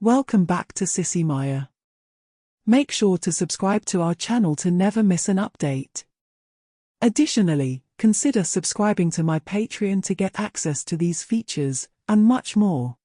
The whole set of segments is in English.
Welcome back to Sissy Maya. Make sure to subscribe to our channel to never miss an update. Additionally, consider subscribing to my Patreon to get access to these features, and much more.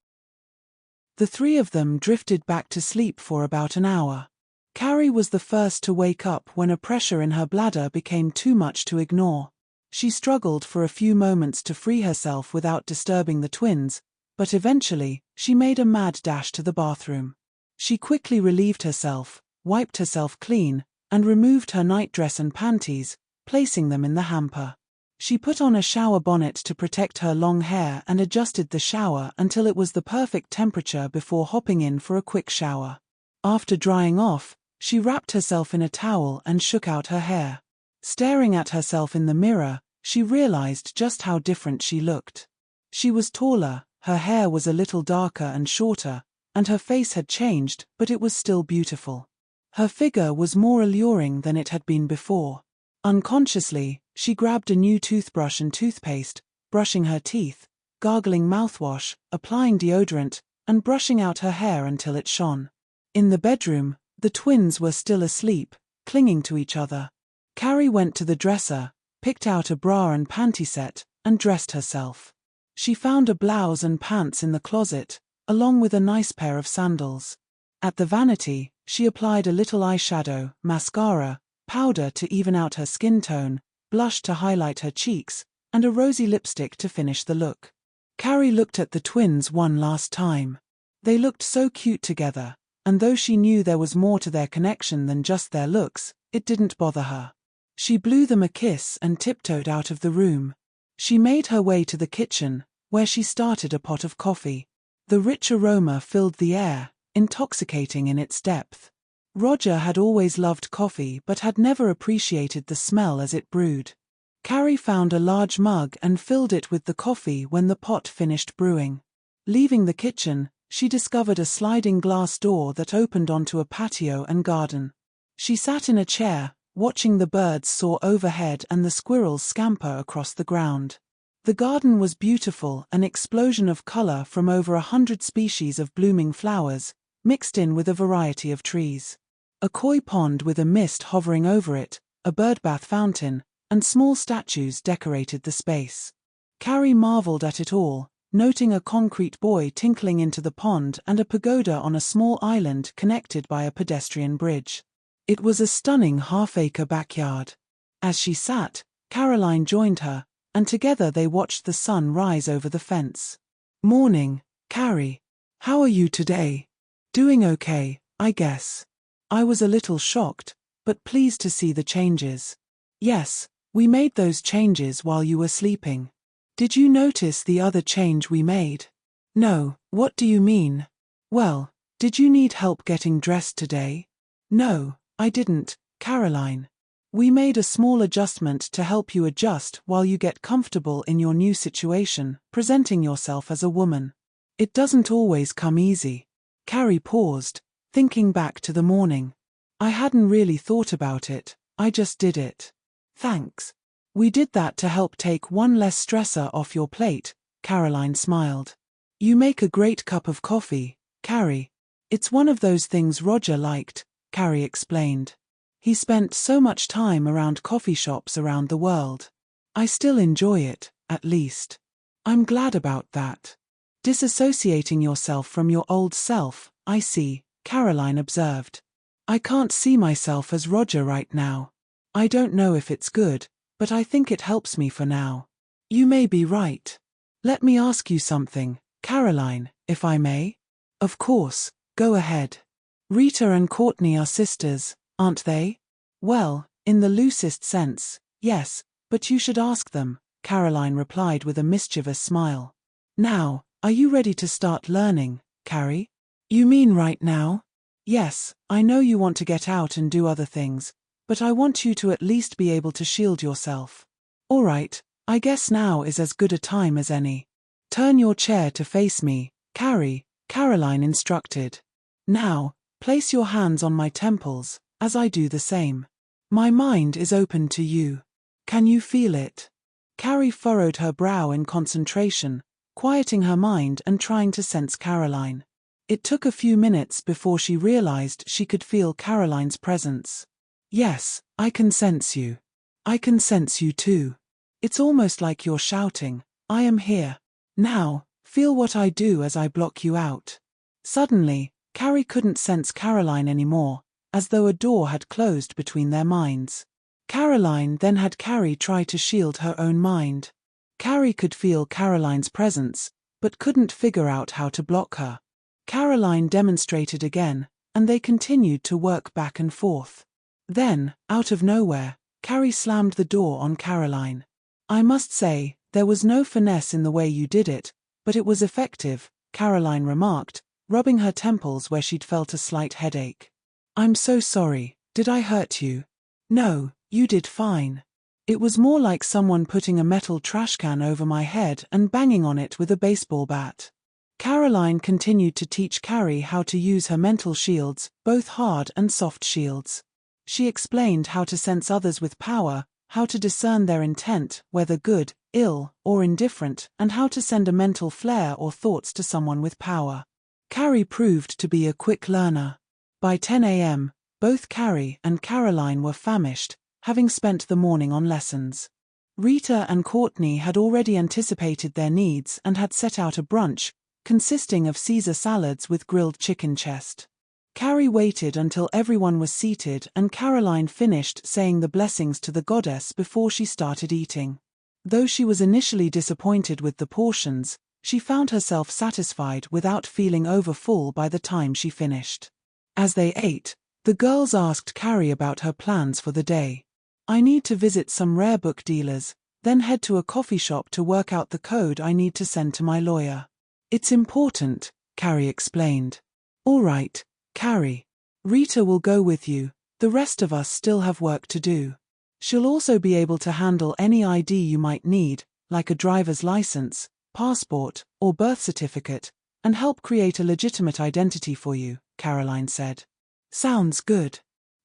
The three of them drifted back to sleep for about an hour. Carrie was the first to wake up when a pressure in her bladder became too much to ignore. She struggled for a few moments to free herself without disturbing the twins, but eventually, she made a mad dash to the bathroom. She quickly relieved herself, wiped herself clean, and removed her nightdress and panties, placing them in the hamper. She put on a shower bonnet to protect her long hair and adjusted the shower until it was the perfect temperature before hopping in for a quick shower. After drying off, she wrapped herself in a towel and shook out her hair. Staring at herself in the mirror, she realized just how different she looked. She was taller, her hair was a little darker and shorter, and her face had changed, but it was still beautiful. Her figure was more alluring than it had been before. Unconsciously, she grabbed a new toothbrush and toothpaste, brushing her teeth, gargling mouthwash, applying deodorant, and brushing out her hair until it shone. In the bedroom, the twins were still asleep, clinging to each other. Carrie went to the dresser, picked out a bra and panty set, and dressed herself. She found a blouse and pants in the closet, along with a nice pair of sandals. At the vanity, she applied a little eyeshadow, mascara, powder to even out her skin tone, blush to highlight her cheeks, and a rosy lipstick to finish the look. Carrie looked at the twins one last time. They looked so cute together, and though she knew there was more to their connection than just their looks, it didn't bother her. She blew them a kiss and tiptoed out of the room. She made her way to the kitchen, where she started a pot of coffee. The rich aroma filled the air, intoxicating in its depth. Roger had always loved coffee but had never appreciated the smell as it brewed. Carrie found a large mug and filled it with the coffee when the pot finished brewing. Leaving the kitchen, she discovered a sliding glass door that opened onto a patio and garden. She sat in a chair, watching the birds soar overhead and the squirrels scamper across the ground. The garden was beautiful, an explosion of color from over 100 species of blooming flowers, mixed in with a variety of trees. A koi pond with a mist hovering over it, a birdbath fountain, and small statues decorated the space. Carrie marveled at it all, noting a concrete buoy tinkling into the pond and a pagoda on a small island connected by a pedestrian bridge. It was a stunning half-acre backyard. As she sat, Caroline joined her, and together they watched the sun rise over the fence. "Morning, Carrie. How are you today?" "Doing okay, I guess." "I was a little shocked, but pleased to see the changes." "Yes, we made those changes while you were sleeping." "Did you notice the other change we made?" "No, what do you mean?" "Well, did you need help getting dressed today?" "No, I didn't, Caroline. We made a small adjustment to help you adjust while you get comfortable in your new situation, presenting yourself as a woman. It doesn't always come easy." Carrie paused, thinking back to the morning. "I hadn't really thought about it, I just did it." "Thanks. We did that to help take one less stressor off your plate," Caroline smiled. "You make a great cup of coffee, Carrie." "It's one of those things Roger liked," Carrie explained. "He spent so much time around coffee shops around the world. I still enjoy it, at least." "I'm glad about that. Disassociating yourself from your old self, I see," Caroline observed. "I can't see myself as Roger right now. I don't know if it's good, but I think it helps me for now." "You may be right. Let me ask you something, Caroline, if I may?" "Of course, go ahead." "Rita and Courtney are sisters, aren't they?" "Well, in the loosest sense, yes, but you should ask them," Caroline replied with a mischievous smile. "Now, are you ready to start learning, Carrie?" "You mean right now?" "Yes, I know you want to get out and do other things, but I want you to at least be able to shield yourself." "All right, I guess now is as good a time as any." "Turn your chair to face me, Carrie," Caroline instructed. "Now, place your hands on my temples, as I do the same. My mind is open to you. Can you feel it?" Carrie furrowed her brow in concentration, quieting her mind and trying to sense Caroline. It took a few minutes before she realized she could feel Caroline's presence. "Yes, I can sense you. I can sense you too. It's almost like you're shouting, 'I am here.' Now, feel what I do as I block you out." Suddenly, Carrie couldn't sense Caroline anymore, as though a door had closed between their minds. Caroline then had Carrie try to shield her own mind. Carrie could feel Caroline's presence, but couldn't figure out how to block her. Caroline demonstrated again, and they continued to work back and forth. Then, out of nowhere, Carrie slammed the door on Caroline. "I must say, there was no finesse in the way you did it, but it was effective," Caroline remarked, rubbing her temples where she'd felt a slight headache. "I'm so sorry, did I hurt you?" "No, you did fine. It was more like someone putting a metal trash can over my head and banging on it with a baseball bat." Caroline continued to teach Carrie how to use her mental shields, both hard and soft shields. She explained how to sense others with power, how to discern their intent, whether good, ill, or indifferent, and how to send a mental flare or thoughts to someone with power. Carrie proved to be a quick learner. By 10 a.m., both Carrie and Caroline were famished, having spent the morning on lessons. Rita and Courtney had already anticipated their needs and had set out a brunch, consisting of Caesar salads with grilled chicken chest. Carrie waited until everyone was seated and Caroline finished saying the blessings to the goddess before she started eating. Though she was initially disappointed with the portions, she found herself satisfied without feeling overfull by the time she finished. As they ate, the girls asked Carrie about her plans for the day. "I need to visit some rare book dealers, then head to a coffee shop to work out the code I need to send to my lawyer." "It's important," Carrie explained. "All right, Carrie. Rita will go with you, the rest of us still have work to do. She'll also be able to handle any ID you might need, like a driver's license, passport, or birth certificate, and help create a legitimate identity for you," Caroline said. "Sounds good.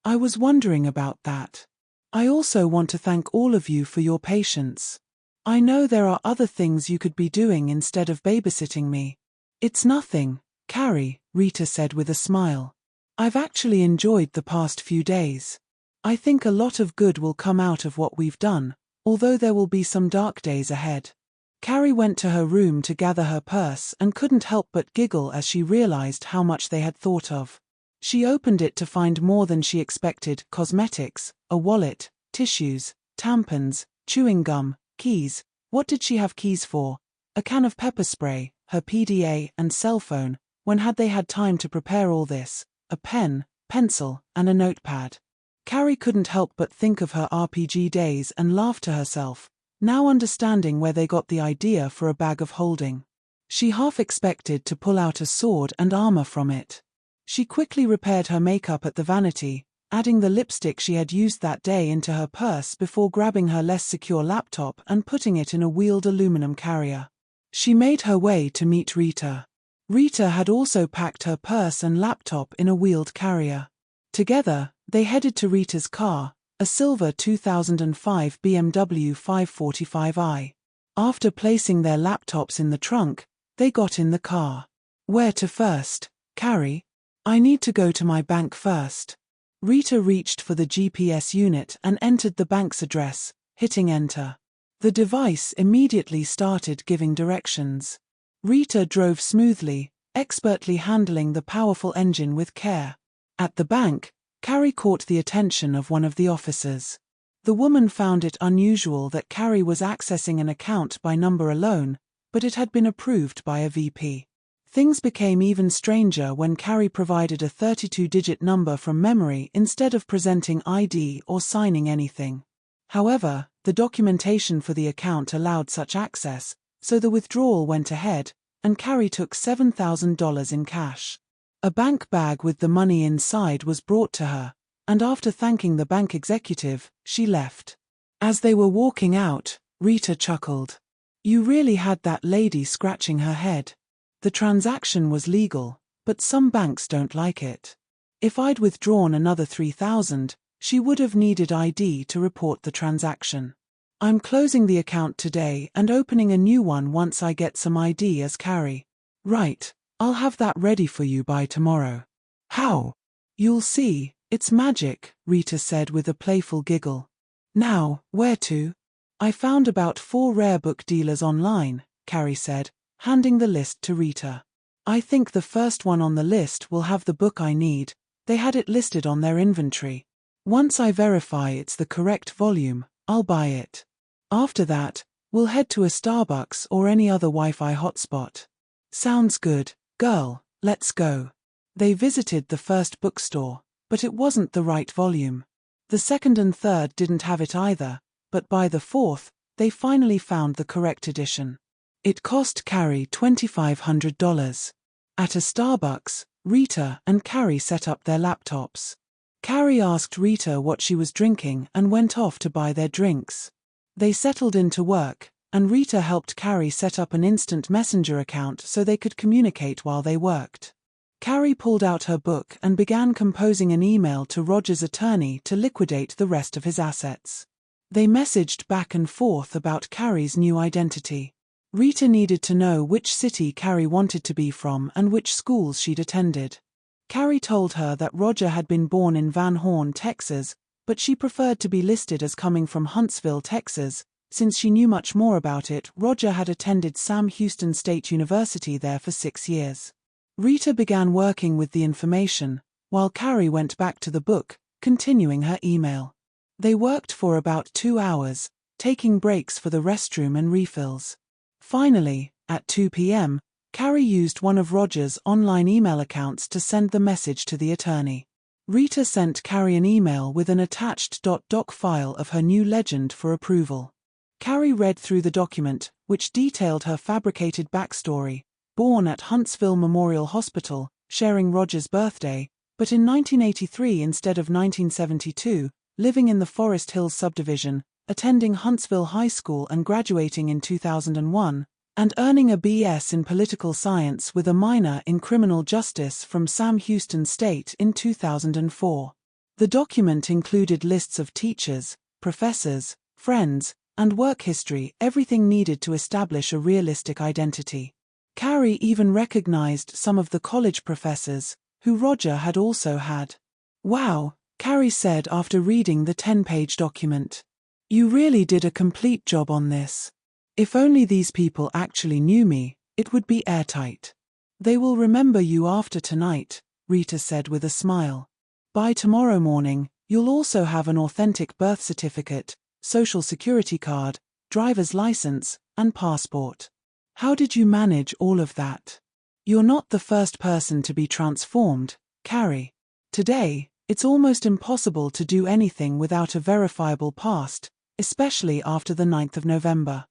I was wondering about that. I also want to thank all of you for your patience. I know there are other things you could be doing instead of babysitting me." "It's nothing, Carrie," Rita said with a smile. "I've actually enjoyed the past few days. I think a lot of good will come out of what we've done, although there will be some dark days ahead." Carrie went to her room to gather her purse and couldn't help but giggle as she realized how much they had thought of. She opened it to find more than she expected: cosmetics, a wallet, tissues, tampons, chewing gum, keys. What did she have keys for? A can of pepper spray, her PDA, and cell phone. When had they had time to prepare all this? A pen, pencil, and a notepad. Carrie couldn't help but think of her RPG days and laugh to herself, now understanding where they got the idea for a bag of holding. She half expected to pull out a sword and armor from it. She quickly repaired her makeup at the vanity, adding the lipstick she had used that day into her purse before grabbing her less secure laptop and putting it in a wheeled aluminum carrier. She made her way to meet Rita. Rita had also packed her purse and laptop in a wheeled carrier. Together, they headed to Rita's car, a silver 2005 BMW 545i. After placing their laptops in the trunk, they got in the car. "Where to first, Carrie?" "I need to go to my bank first." Rita reached for the GPS unit and entered the bank's address, hitting enter. The device immediately started giving directions. Rita drove smoothly, expertly handling the powerful engine with care. At the bank, Carrie caught the attention of one of the officers. The woman found it unusual that Carrie was accessing an account by number alone, but it had been approved by a VP. Things became even stranger when Carrie provided a 32-digit number from memory instead of presenting ID or signing anything. However, the documentation for the account allowed such access, so the withdrawal went ahead, and Carrie took $7,000 in cash. A bank bag with the money inside was brought to her, and after thanking the bank executive, she left. As they were walking out, Rita chuckled. "You really had that lady scratching her head. The transaction was legal, but some banks don't like it. If I'd withdrawn another $3,000, she would have needed ID to report the transaction. I'm closing the account today and opening a new one once I get some ID as Carrie." "Right, I'll have that ready for you by tomorrow. How? You'll see, it's magic, Rita said with a playful giggle. Now, where to? I found about 4 rare book dealers online, Carrie said, handing the list to Rita. I think the first one on the list will have the book I need. They had it listed on their inventory. Once I verify it's the correct volume, I'll buy it. After that, we'll head to a Starbucks or any other Wi-Fi hotspot. Sounds good, girl, let's go. They visited the first bookstore, but it wasn't the right volume. The second and third didn't have it either, but by the fourth, they finally found the correct edition. It cost Carrie $2,500. At a Starbucks, Rita and Carrie set up their laptops. Carrie asked Rita what she was drinking and went off to buy their drinks. They settled into work, and Rita helped Carrie set up an instant messenger account so they could communicate while they worked. Carrie pulled out her book and began composing an email to Roger's attorney to liquidate the rest of his assets. They messaged back and forth about Carrie's new identity. Rita needed to know which city Carrie wanted to be from and which schools she'd attended. Carrie told her that Roger had been born in Van Horn, Texas, but she preferred to be listed as coming from Huntsville, Texas. Since she knew much more about it, Roger had attended Sam Houston State University there for 6 years. Rita began working with the information, while Carrie went back to the book, continuing her email. They worked for about 2 hours, taking breaks for the restroom and refills. Finally, at 2 p.m., Carrie used one of Roger's online email accounts to send the message to the attorney. Rita sent Carrie an email with an attached .doc file of her new legend for approval. Carrie read through the document, which detailed her fabricated backstory: born at Huntsville Memorial Hospital, sharing Roger's birthday, but in 1983 instead of 1972, living in the Forest Hills subdivision, attending Huntsville High School and graduating in 2001, and earning a B.S. in political science with a minor in criminal justice from Sam Houston State in 2004. The document included lists of teachers, professors, friends, and work history, everything needed to establish a realistic identity. Carrie even recognized some of the college professors, who Roger had also had. Wow, Carrie said after reading the 10-page document. You really did a complete job on this. If only these people actually knew me, it would be airtight. They will remember you after tonight, Rita said with a smile. By tomorrow morning, you'll also have an authentic birth certificate, social security card, driver's license, and passport. How did you manage all of that? You're not the first person to be transformed, Carrie. Today, it's almost impossible to do anything without a verifiable past, especially after the 9th of November.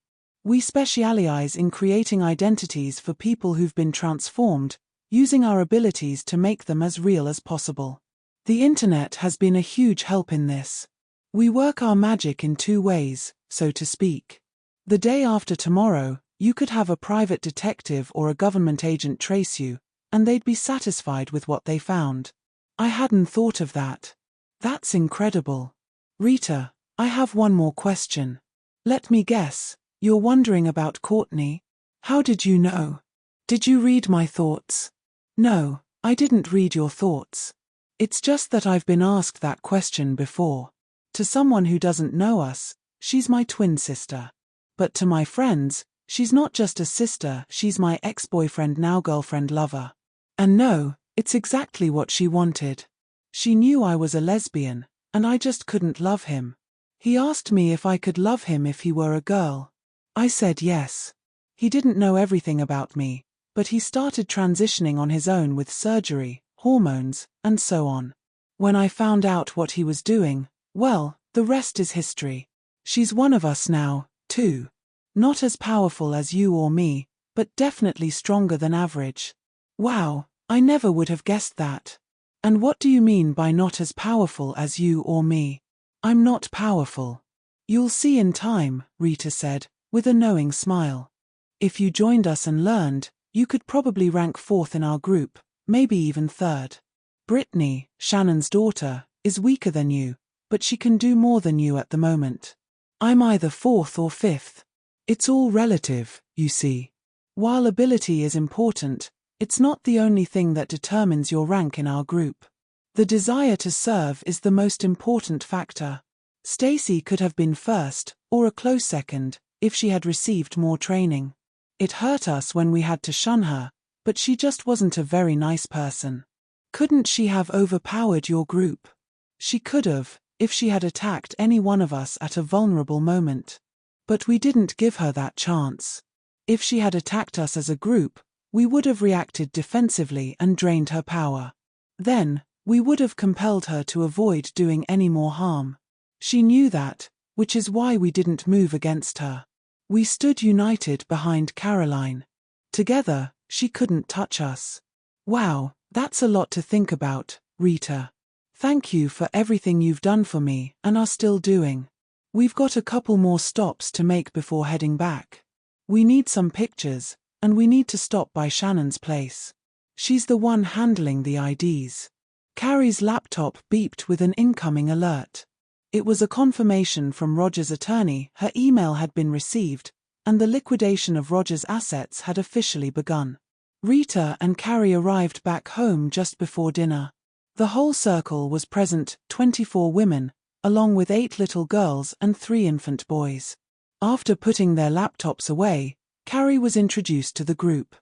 We specialize in creating identities for people who've been transformed, using our abilities to make them as real as possible. The internet has been a huge help in this. We work our magic in 2 ways, so to speak. The day after tomorrow, you could have a private detective or a government agent trace you, and they'd be satisfied with what they found. I hadn't thought of that. That's incredible. Rita, I have one more question. Let me guess. You're wondering about Courtney? How did you know? Did you read my thoughts? No, I didn't read your thoughts. It's just that I've been asked that question before. To someone who doesn't know us, she's my twin sister. But to my friends, she's not just a sister, she's my ex-boyfriend now girlfriend lover. And no, it's exactly what she wanted. She knew I was a lesbian, and I just couldn't love him. He asked me if I could love him if he were a girl. I said yes. He didn't know everything about me, but he started transitioning on his own with surgery, hormones, and so on. When I found out what he was doing, well, the rest is history. She's one of us now, too. Not as powerful as you or me, but definitely stronger than average. Wow, I never would have guessed that. And what do you mean by not as powerful as you or me? I'm not powerful. You'll see in time, Rita said, with a knowing smile. If you joined us and learned, you could probably rank 4th in our group, maybe even 3rd. Brittany, Shannon's daughter, is weaker than you, but she can do more than you at the moment. I'm either 4th or 5th. It's all relative, you see. While ability is important, It's not the only thing that determines your rank in our group. The desire to serve is the most important factor. Stacy could have been first, or a close second, if she had received more training. It hurt us when we had to shun her, but she just wasn't a very nice person. Couldn't she have overpowered your group? She could have, if she had attacked any one of us at a vulnerable moment. But we didn't give her that chance. If she had attacked us as a group, we would have reacted defensively and drained her power. Then, we would have compelled her to avoid doing any more harm. She knew that, which is why we didn't move against her. We stood united behind Caroline. Together, she couldn't touch us. Wow, that's a lot to think about, Rita. Thank you for everything you've done for me and are still doing. We've got a couple more stops to make before heading back. We need some pictures, and we need to stop by Shannon's place. She's the one handling the IDs. Carrie's laptop beeped with an incoming alert. It was a confirmation from Roger's attorney her email had been received, and the liquidation of Roger's assets had officially begun. Rita and Carrie arrived back home just before dinner. The whole circle was present, 24 women, along with 8 little girls and 3 infant boys. After putting their laptops away, Carrie was introduced to the group.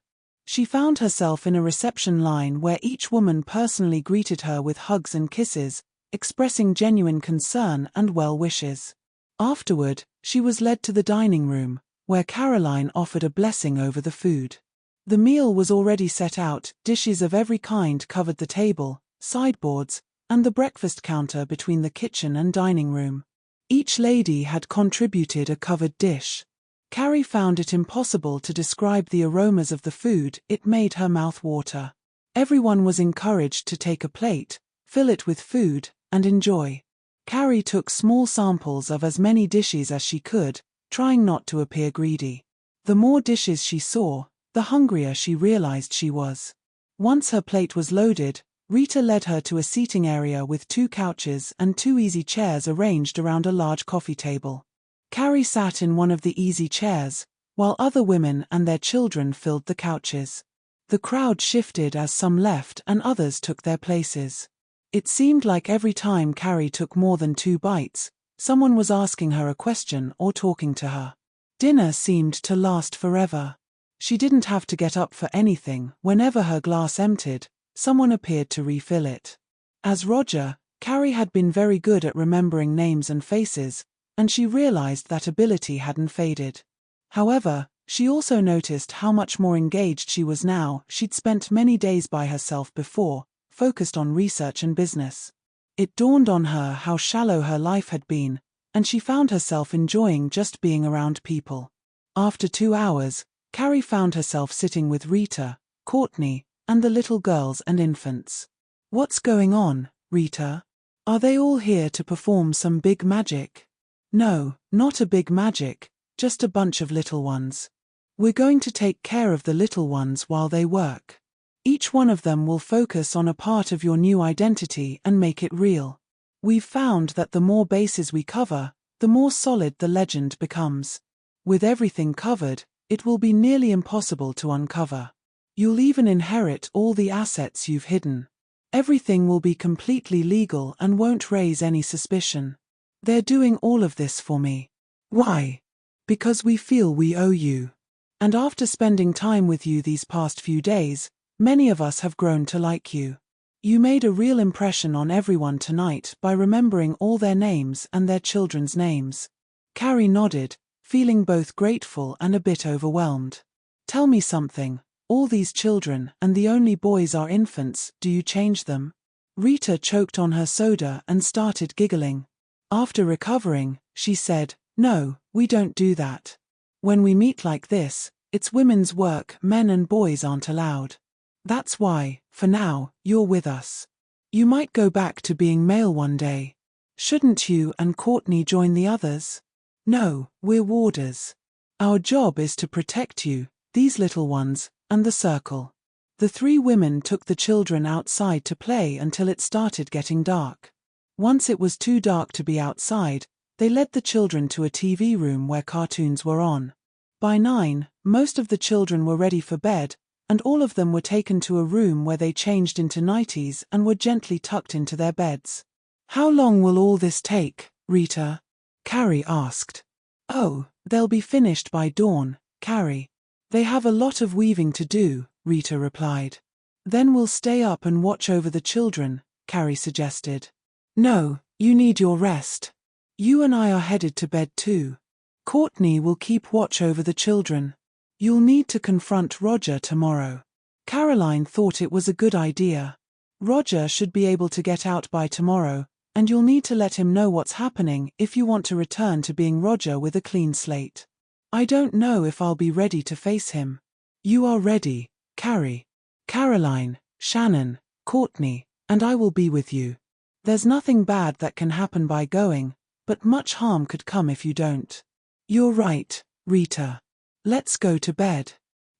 She found herself in a reception line where each woman personally greeted her with hugs and kisses, expressing genuine concern and well wishes. Afterward, she was led to the dining room, where Caroline offered a blessing over the food. The meal was already set out, dishes of every kind covered the table, sideboards, and the breakfast counter between the kitchen and dining room. Each lady had contributed a covered dish. Carrie found it impossible to describe the aromas of the food, it made her mouth water. Everyone was encouraged to take a plate, fill it with food, and enjoy. Carrie took small samples of as many dishes as she could, trying not to appear greedy. The more dishes she saw, the hungrier she realized she was. Once her plate was loaded, Rita led her to a seating area with 2 couches and 2 easy chairs arranged around a large coffee table. Carrie sat in one of the easy chairs, while other women and their children filled the couches. The crowd shifted as some left and others took their places. It seemed like every time Carrie took more than 2 bites, someone was asking her a question or talking to her. Dinner seemed to last forever. She didn't have to get up for anything. Whenever her glass emptied, someone appeared to refill it. As Roger, Carrie had been very good at remembering names and faces, and she realized that ability hadn't faded. However, she also noticed how much more engaged she was now. She'd spent many days by herself before, focused on research and business. It dawned on her how shallow her life had been, and she found herself enjoying just being around people. After 2 hours, Carrie found herself sitting with Rita, Courtney, and the little girls and infants. What's going on, Rita? Are they all here to perform some big magic? No, not a big magic, just a bunch of little ones. We're going to take care of the little ones while they work. Each one of them will focus on a part of your new identity and make it real. We've found that the more bases we cover, the more solid the legend becomes. With everything covered, it will be nearly impossible to uncover. You'll even inherit all the assets you've hidden. Everything will be completely legal and won't raise any suspicion. They're doing all of this for me. Why? Because we feel we owe you. And after spending time with you these past few days, many of us have grown to like you. You made a real impression on everyone tonight by remembering all their names and their children's names. Carrie nodded, feeling both grateful and a bit overwhelmed. Tell me something. All these children, and the only boys are infants, do you change them? Rita choked on her soda and started giggling. After recovering, she said, No, we don't do that. When we meet like this, it's women's work, men and boys aren't allowed. That's why, for now, you're with us. You might go back to being male one day. Shouldn't you and Courtney join the others? No, we're warders. Our job is to protect you, these little ones, and the circle. The 3 women took the children outside to play until it started getting dark. Once it was too dark to be outside, they led the children to a TV room where cartoons were on. By 9, most of the children were ready for bed, and all of them were taken to a room where they changed into nighties and were gently tucked into their beds. "How long will all this take, Rita?" Carrie asked. "Oh, they'll be finished by dawn, Carrie. They have a lot of weaving to do," Rita replied. "Then we'll stay up and watch over the children," Carrie suggested. "No, you need your rest. You and I are headed to bed too. Courtney will keep watch over the children. You'll need to confront Roger tomorrow." Caroline thought it was a good idea. "Roger should be able to get out by tomorrow, and you'll need to let him know what's happening if you want to return to being Roger with a clean slate. I don't know if I'll be ready to face him." "You are ready, Carrie. Caroline, Shannon, Courtney, and I will be with you. There's nothing bad that can happen by going, but much harm could come if you don't." "You're right, Rita. Let's go to bed."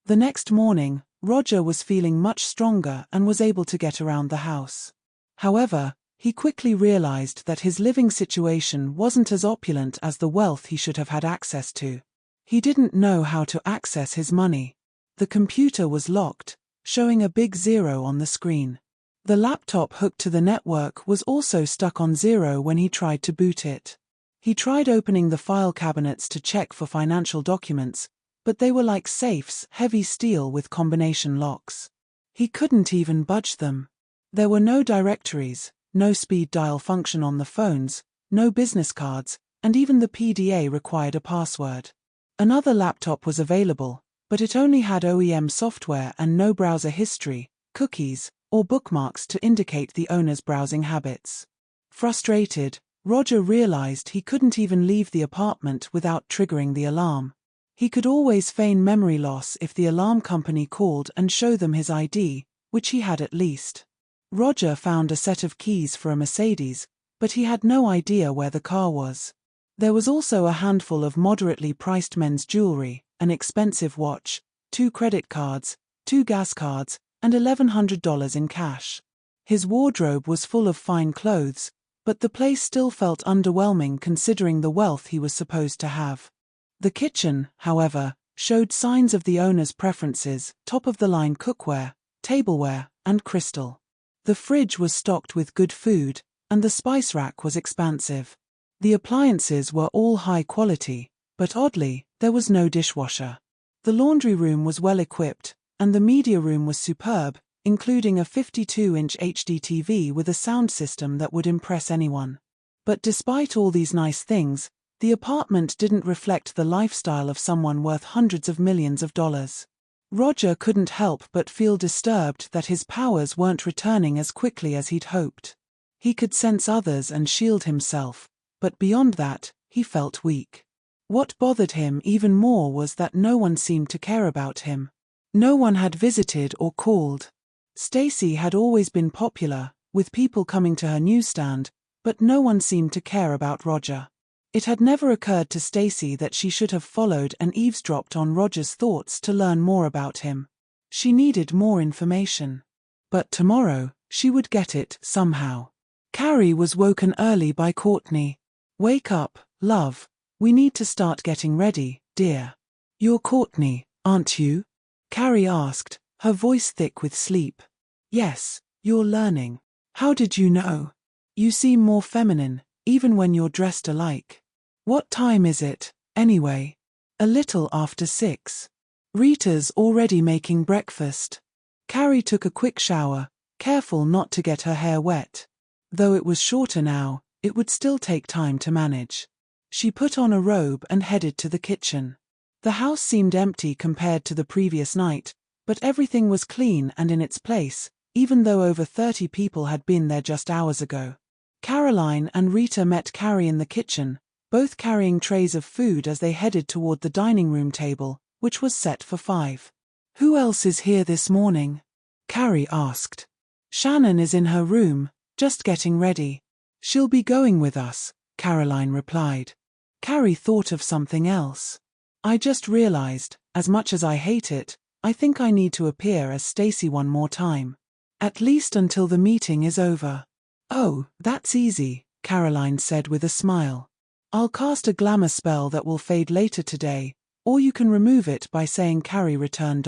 The next morning, Roger was feeling much stronger and was able to get around the house. However, he quickly realized that his living situation wasn't as opulent as the wealth he should have had access to. He didn't know how to access his money. The computer was locked, showing a big 0 on the screen. The laptop hooked to the network was also stuck on 0 when he tried to boot it. He tried opening the file cabinets to check for financial documents, but they were like safes, heavy steel with combination locks. He couldn't even budge them. There were no directories, no speed dial function on the phones, no business cards, and even the PDA required a password. Another laptop was available, but it only had OEM software and no browser history, cookies, or bookmarks to indicate the owner's browsing habits. Frustrated, Roger realized he couldn't even leave the apartment without triggering the alarm. He could always feign memory loss if the alarm company called and show them his ID, which he had at least. Roger found a set of keys for a Mercedes, but he had no idea where the car was. There was also a handful of moderately priced men's jewelry, an expensive watch, 2 credit cards, 2 gas cards, and $1,100 in cash. His wardrobe was full of fine clothes, but the place still felt underwhelming considering the wealth he was supposed to have. The kitchen, however, showed signs of the owner's preferences: top-of-the-line cookware, tableware, and crystal. The fridge was stocked with good food, and the spice rack was expansive. The appliances were all high quality, but oddly, there was no dishwasher. The laundry room was well equipped, and the media room was superb, including a 52-inch HD TV with a sound system that would impress anyone. But despite all these nice things, the apartment didn't reflect the lifestyle of someone worth hundreds of millions of dollars. Roger couldn't help but feel disturbed that his powers weren't returning as quickly as he'd hoped. He could sense others and shield himself, but beyond that, he felt weak. What bothered him even more was that no one seemed to care about him. No one had visited or called. Stacy had always been popular, with people coming to her newsstand, but no one seemed to care about Roger. It had never occurred to Stacy that she should have followed and eavesdropped on Roger's thoughts to learn more about him. She needed more information. But tomorrow, she would get it somehow. Carrie was woken early by Courtney. "Wake up, love. We need to start getting ready, dear." "You're Courtney, aren't you?" Carrie asked, her voice thick with sleep. "Yes, you're learning. How did you know? You seem more feminine, even when you're dressed alike." "What time is it, anyway?" "A little after 6. Rita's already making breakfast." Carrie took a quick shower, careful not to get her hair wet. Though it was shorter now, it would still take time to manage. She put on a robe and headed to the kitchen. The house seemed empty compared to the previous night, but everything was clean and in its place, even though over 30 people had been there just hours ago. Caroline and Rita met Carrie in the kitchen, both carrying trays of food as they headed toward the dining room table, which was set for 5. "Who else is here this morning?" Carrie asked. "Shannon is in her room, just getting ready. She'll be going with us," Caroline replied. Carrie thought of something else. "I just realized, as much as I hate it, I think I need to appear as Stacy one more time. At least until the meeting is over." "Oh, that's easy," Caroline said with a smile. "I'll cast a glamour spell that will fade later today, or you can remove it by saying Carrie return.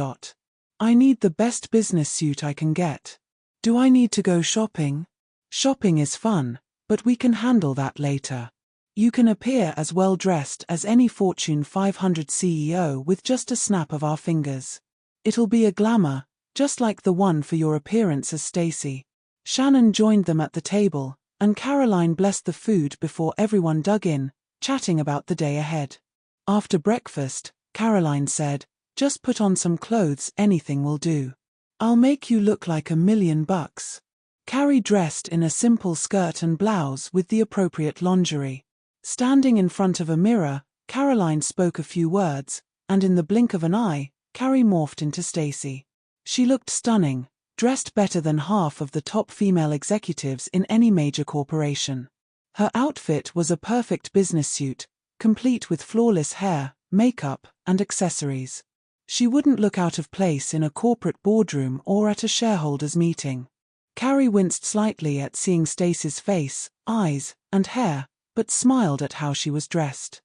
I need the best business suit I can get. Do I need to go shopping? Shopping is fun, but we can handle that later. You can appear as well dressed as any Fortune 500 CEO with just a snap of our fingers. It'll be a glamour, just like the one for your appearance as Stacy. Shannon joined them at the table, and Caroline blessed the food before everyone dug in, chatting about the day ahead. After breakfast, Caroline said, "Just put on some clothes, anything will do. I'll make you look like $1,000,000. Carrie dressed in a simple skirt and blouse with the appropriate lingerie. Standing in front of a mirror, Caroline spoke a few words, and in the blink of an eye, Carrie morphed into Stacy. She looked stunning, dressed better than half of the top female executives in any major corporation. Her outfit was a perfect business suit, complete with flawless hair, makeup, and accessories. She wouldn't look out of place in a corporate boardroom or at a shareholders' meeting. Carrie winced slightly at seeing Stacy's face, eyes, and hair, but smiled at how she was dressed.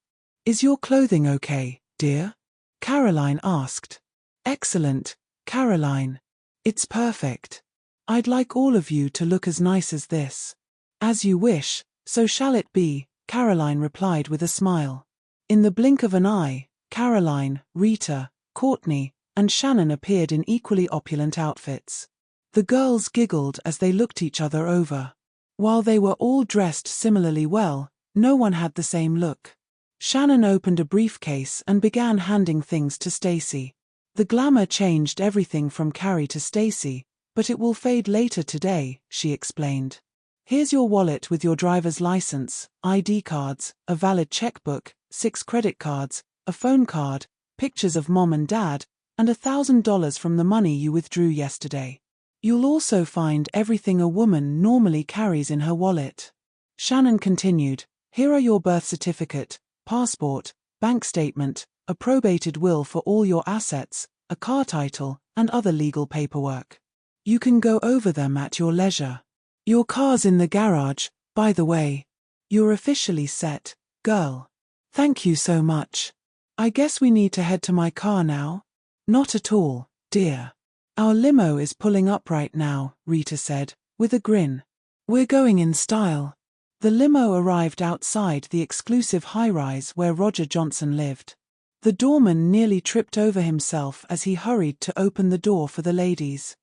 "Is your clothing okay, dear?" Caroline asked. "Excellent, Caroline. It's perfect. I'd like all of you to look as nice as this." "As you wish, so shall it be," Caroline replied with a smile. In the blink of an eye, Caroline, Rita, Courtney, and Shannon appeared in equally opulent outfits. The girls giggled as they looked each other over. While they were all dressed similarly well, no one had the same look. Shannon opened a briefcase and began handing things to Stacy. "The glamour changed everything from Carrie to Stacy, but it will fade later today," she explained. "Here's your wallet with your driver's license, ID cards, a valid checkbook, 6 credit cards, a phone card, pictures of mom and dad, and $1,000 from the money you withdrew yesterday. You'll also find everything a woman normally carries in her wallet." Shannon continued, "Here are your birth certificate, passport, bank statement, a probated will for all your assets, a car title, and other legal paperwork. You can go over them at your leisure. Your car's in the garage, by the way. You're officially set, girl." "Thank you so much. I guess we need to head to my car now?" "Not at all, dear. Our limo is pulling up right now," Rita said, with a grin. "We're going in style." The limo arrived outside the exclusive high-rise where Roger Johnson lived. The doorman nearly tripped over himself as he hurried to open the door for the ladies.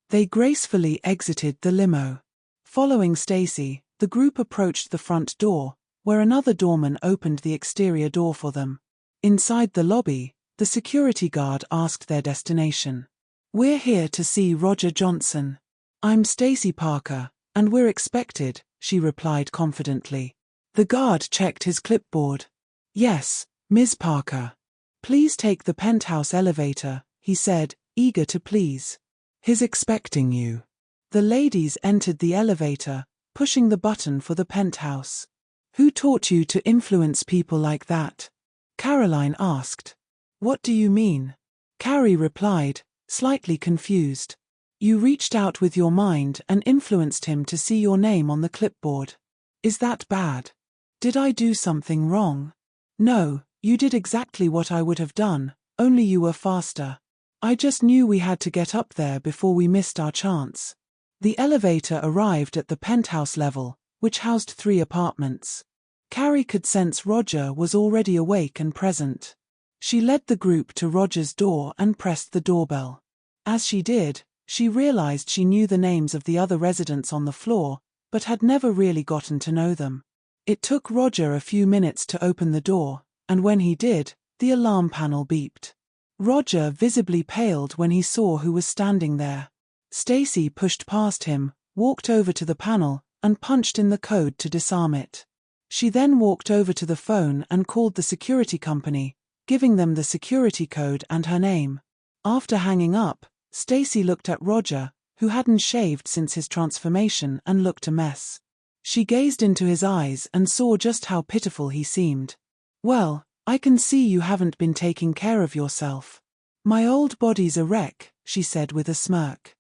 They gracefully exited the limo. Following Stacy, the group approached the front door, where another doorman opened the exterior door for them. Inside the lobby, the security guard asked their destination. "We're here to see Roger Johnson. I'm Stacy Parker, and we're expected," she replied confidently. The guard checked his clipboard. "Yes, Ms. Parker. Please take the penthouse elevator," he said, eager to please. "He's expecting you." The ladies entered the elevator, pushing the button for the penthouse. "Who taught you to influence people like that?" Caroline asked. "What do you mean?" Carrie replied, slightly confused. "You reached out with your mind and influenced him to see your name on the clipboard. Is that bad? Did I do something wrong?" "No, you did exactly what I would have done, only you were faster. I just knew we had to get up there before we missed our chance." The elevator arrived at the penthouse level, which housed 3 apartments. Carrie could sense Roger was already awake and present. She led the group to Roger's door and pressed the doorbell. As she did, she realized she knew the names of the other residents on the floor, but had never really gotten to know them. It took Roger a few minutes to open the door, and when he did, the alarm panel beeped. Roger visibly paled when he saw who was standing there. Stacy pushed past him, walked over to the panel, and punched in the code to disarm it. She then walked over to the phone and called the security company, giving them the security code and her name. After hanging up, Stacy looked at Roger, who hadn't shaved since his transformation and looked a mess. She gazed into his eyes and saw just how pitiful he seemed. "Well, I can see you haven't been taking care of yourself. My old body's a wreck," she said with a smirk.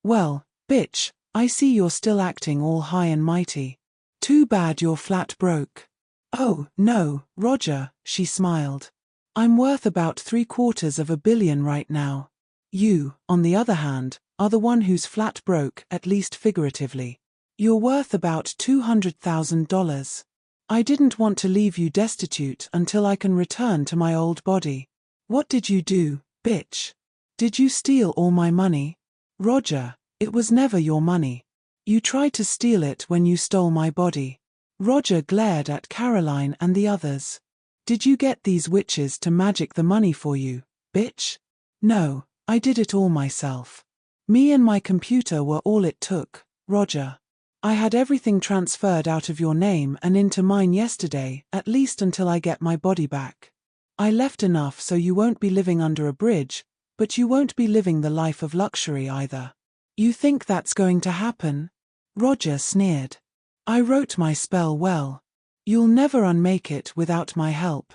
"Well, bitch, I see you're still acting all high and mighty. Too bad you're flat broke." "Oh, no, Roger," she smiled. "I'm worth about $750 million right now. You, on the other hand, are the one who's flat broke, at least figuratively. You're worth about $200,000. I didn't want to leave you destitute until I can return to my old body. What did you do, bitch? Did you steal all my money? Roger, it was never your money. You tried to steal it when you stole my body. Roger glared at Caroline and the others. Did you get these witches to magic the money for you, bitch? No, I did it all myself. Me and my computer were all it took, Roger. I had everything transferred out of your name and into mine yesterday, at least until I get my body back. I left enough so you won't be living under a bridge, but you won't be living the life of luxury either. You think that's going to happen? Roger sneered. I wrote my spell well. You'll never unmake it without my help.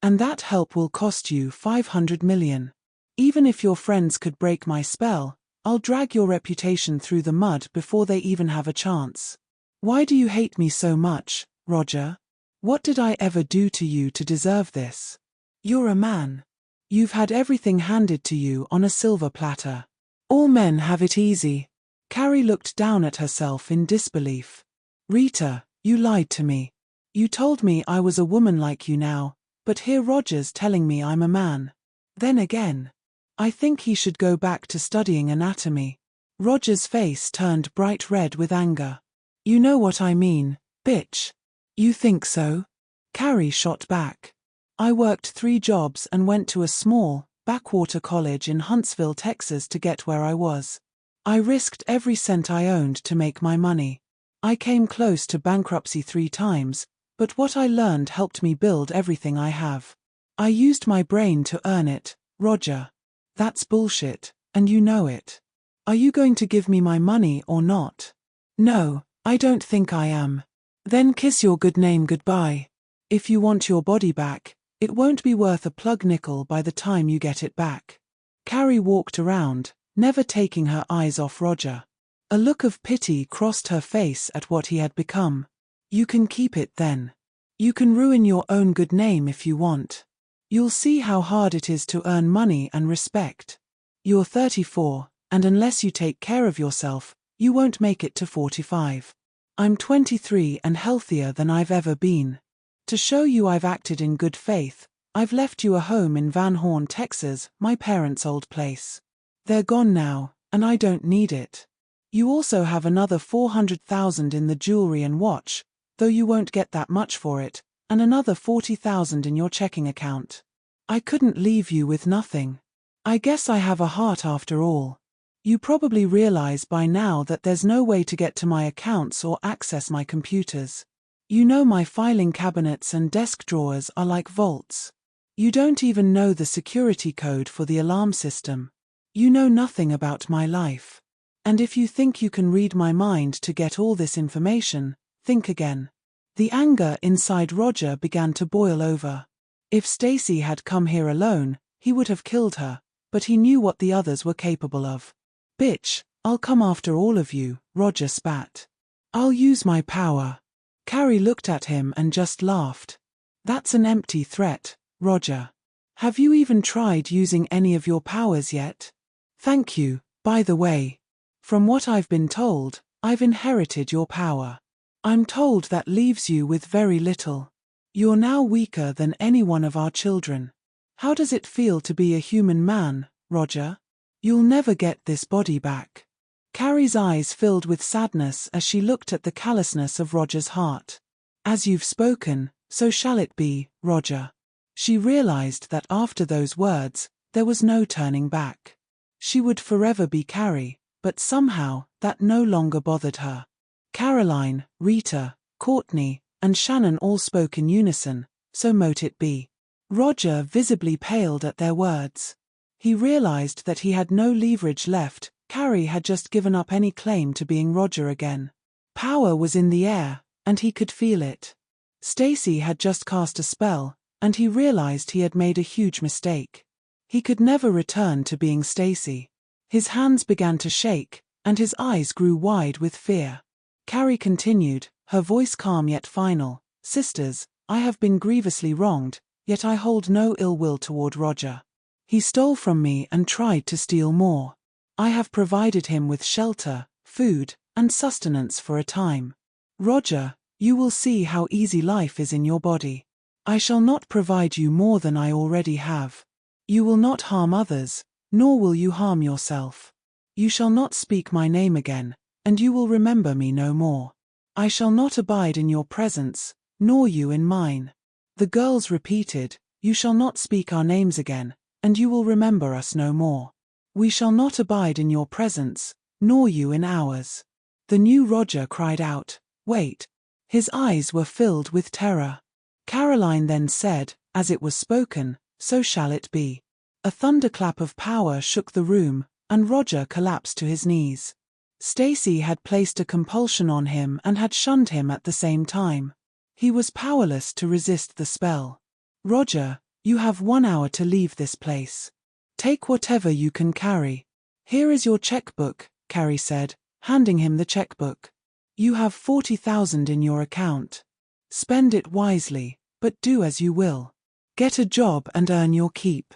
And that help will cost you 500 million. Even if your friends could break my spell, I'll drag your reputation through the mud before they even have a chance. Why do you hate me so much, Roger? What did I ever do to you to deserve this? You're a man. You've had everything handed to you on a silver platter. All men have it easy. Carrie looked down at herself in disbelief. Rita, you lied to me. You told me I was a woman like you now, but here Roger's telling me I'm a man. Then again, I think he should go back to studying anatomy. Roger's face turned bright red with anger. You know what I mean, bitch. You think so? Carrie shot back. I worked 3 jobs and went to a small, backwater college in Huntsville, Texas to get where I was. I risked every cent I owned to make my money. I came close to bankruptcy 3 times, but what I learned helped me build everything I have. I used my brain to earn it, Roger. That's bullshit, and you know it. Are you going to give me my money or not? No, I don't think I am. Then kiss your good name goodbye. If you want your body back, it won't be worth a plug nickel by the time you get it back. Carrie walked around, never taking her eyes off Roger. A look of pity crossed her face at what he had become. You can keep it then. You can ruin your own good name if you want. You'll see how hard it is to earn money and respect. You're 34, and unless you take care of yourself, you won't make it to 45. I'm 23 and healthier than I've ever been. To show you I've acted in good faith, I've left you a home in Van Horn, Texas, my parents' old place. They're gone now, and I don't need it. You also have another $400,000 in the jewelry and watch, though you won't get that much for it, and another $40,000 in your checking account. I couldn't leave you with nothing. I guess I have a heart after all. You probably realize by now that there's no way to get to my accounts or access my computers. You know my filing cabinets and desk drawers are like vaults. You don't even know the security code for the alarm system. You know nothing about my life. And if you think you can read my mind to get all this information, think again. The anger inside Roger began to boil over. If Stacy had come here alone, he would have killed her, but he knew what the others were capable of. Bitch, I'll come after all of you, Roger spat. I'll use my power. Carrie looked at him and just laughed. That's an empty threat, Roger. Have you even tried using any of your powers yet? Thank you, by the way. From what I've been told, I've inherited your power. I'm told that leaves you with very little. You're now weaker than any one of our children. How does it feel to be a human man, Roger? You'll never get this body back. Carrie's eyes filled with sadness as she looked at the callousness of Roger's heart. As you've spoken, so shall it be, Roger. She realized that after those words, there was no turning back. She would forever be Carrie, but somehow, that no longer bothered her. Caroline, Rita, Courtney, and Shannon all spoke in unison, so mote it be. Roger visibly paled at their words. He realized that he had no leverage left. Carrie had just given up any claim to being Roger again. Power was in the air, and he could feel it. Stacy had just cast a spell, and he realized he had made a huge mistake. He could never return to being Stacy. His hands began to shake, and his eyes grew wide with fear. Carrie continued, her voice calm yet final. Sisters, I have been grievously wronged, yet I hold no ill will toward Roger. He stole from me and tried to steal more. I have provided him with shelter, food, and sustenance for a time. Roger, you will see how easy life is in your body. I shall not provide you more than I already have. You will not harm others, nor will you harm yourself. You shall not speak my name again, and you will remember me no more. I shall not abide in your presence, nor you in mine. The girls repeated, You shall not speak our names again, and you will remember us no more. We shall not abide in your presence, nor you in ours. The new Roger cried out, Wait. His eyes were filled with terror. Caroline then said, As it was spoken, so shall it be. A thunderclap of power shook the room, and Roger collapsed to his knees. Stacy had placed a compulsion on him and had shunned him at the same time. He was powerless to resist the spell. Roger, you have 1 hour to leave this place. Take whatever you can carry. Here is your checkbook, Carrie said, handing him the checkbook. You have 40,000 in your account. Spend it wisely, but do as you will. Get a job and earn your keep.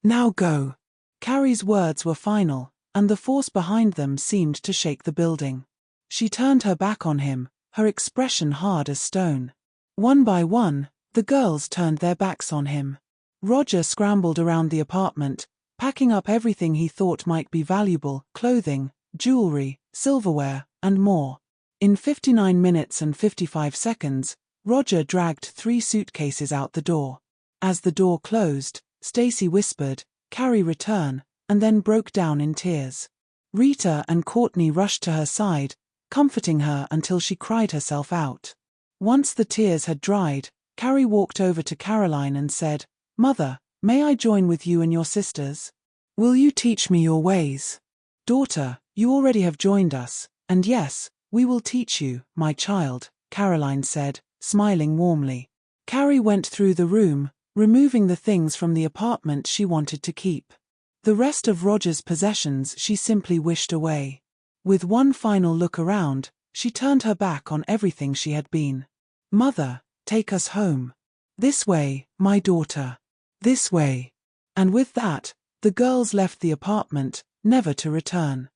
Now go. Carrie's words were final, and the force behind them seemed to shake the building. She turned her back on him, her expression hard as stone. One by one, the girls turned their backs on him. Roger scrambled around the apartment, packing up everything he thought might be valuable, clothing, jewelry, silverware, and more. In 59 minutes and 55 seconds, Roger dragged 3 suitcases out the door. As the door closed, Stacy whispered, Carrie, return, and then broke down in tears. Rita and Courtney rushed to her side, comforting her until she cried herself out. Once the tears had dried, Carrie walked over to Caroline and said, Mother, may I join with you and your sisters? Will you teach me your ways? Daughter, you already have joined us, and yes, we will teach you, my child, Caroline said, smiling warmly. Carrie went through the room, removing the things from the apartment she wanted to keep. The rest of Roger's possessions she simply wished away. With one final look around, she turned her back on everything she had been. Mother, take us home. This way, my daughter. This way. And with that, the girls left the apartment, never to return.